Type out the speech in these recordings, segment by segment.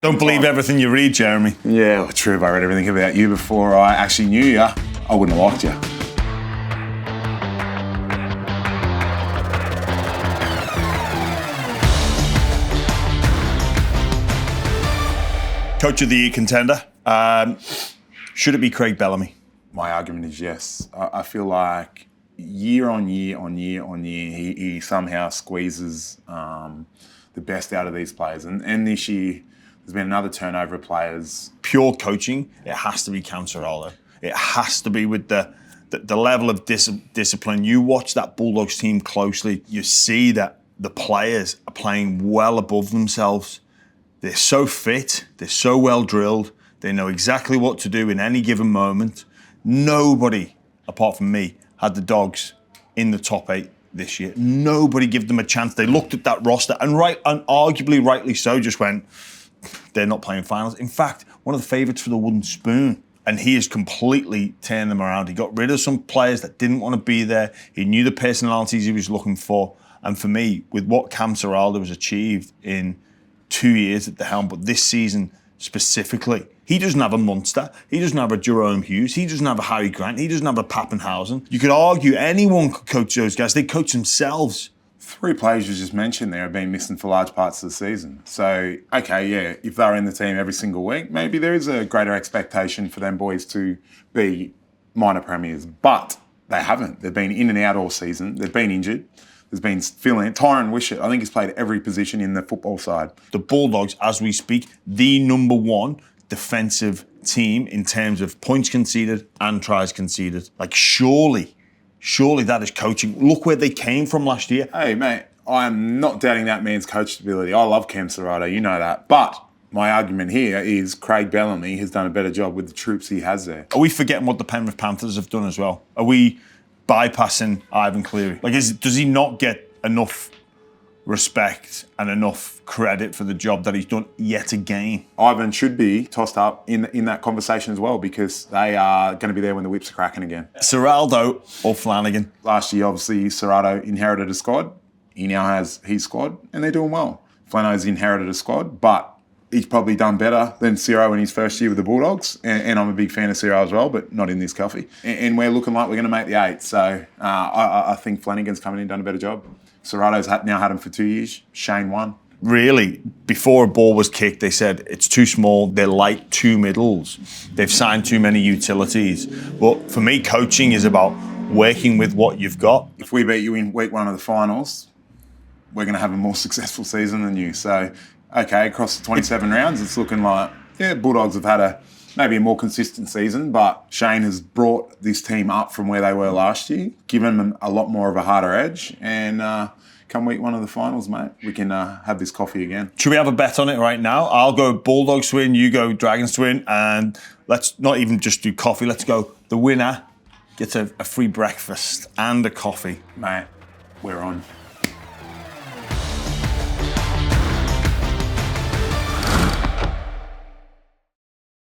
Don't believe everything you read, Jeremy. Yeah, well, true. If I read everything about you before I actually knew you, I wouldn't have liked you. Coach of the Year contender. Should it be Craig Bellamy? My argument is yes. I feel like year on year, he somehow squeezes the best out of these players. And this year, there's been another turnover of players. Pure coaching, it has to be Cam Ciraldo. It has to be with the level of discipline. You watch that Bulldogs team closely, you see that the players are playing well above themselves. They're so fit, they're so well drilled, they know exactly what to do in any given moment. Nobody, apart from me, had the Dogs in the top 8 this year. Nobody gave them a chance. They looked at that roster and arguably rightly so, just went, they're not playing finals. In fact, one of the favourites for the wooden spoon. And he has completely turned them around. He got rid of some players that didn't want to be there. He knew the personalities he was looking for. And for me, with what Cam Ciraldo has achieved in 2 years at the helm, but this season specifically, he doesn't have a Munster. He doesn't have a Jerome Hughes. He doesn't have a Harry Grant. He doesn't have a Pappenhausen. You could argue anyone could coach those guys. They coach themselves. 3 players you just mentioned there have been missing for large parts of the season. So, okay, yeah, if they're in the team every single week, maybe there is a greater expectation for them boys to be minor premiers. But they haven't. They've been in and out all season. They've been injured. There's been fill-in. Tyron Wishart, I think he's played every position in the football side. The Bulldogs, as we speak, the number 1 defensive team in terms of points conceded and tries conceded. Like, surely that is coaching. Look where they came from last year. Hey, mate, I'm not doubting that man's coachability. I love Cam Ciraldo, you know that. But my argument here is Craig Bellamy has done a better job with the troops he has there. Are we forgetting what the Penrith Panthers have done as well? Are we bypassing Ivan Cleary? Like, does he not get enough respect and enough credit for the job that he's done yet again? Ivan should be tossed up in that conversation as well, because they are going to be there when the whips are cracking again. Ciraldo or Flanagan? Last year, obviously, Ciraldo inherited a squad. He now has his squad, and they're doing well. Flano's inherited a squad, but he's probably done better than Ciro in his first year with the Bulldogs. And I'm a big fan of Ciro as well, but not in this coffee. And we're looking like we're going to make the 8. So I think Flanagan's coming in and done a better job. Ciraldo's now had him for 2 years. Shane won. Really, before a ball was kicked, they said it's too small, they're light 2 middles. They've signed too many utilities. But for me, coaching is about working with what you've got. If we beat you in week 1 of the finals, we're going to have a more successful season than you. So, okay, across the 27 rounds, it's looking like, yeah, Bulldogs have had maybe a more consistent season, but Shane has brought this team up from where they were last year, given them a lot more of a harder edge, and come week 1 of the finals, mate, we can have this coffee again. Should we have a bet on it right now? I'll go Bulldogs to win, you go Dragons to win, and let's not even just do coffee, let's go the winner gets a free breakfast and a coffee. Mate, we're on.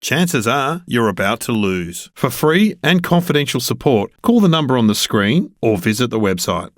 Chances are you're about to lose. For free and confidential support, call the number on the screen or visit the website.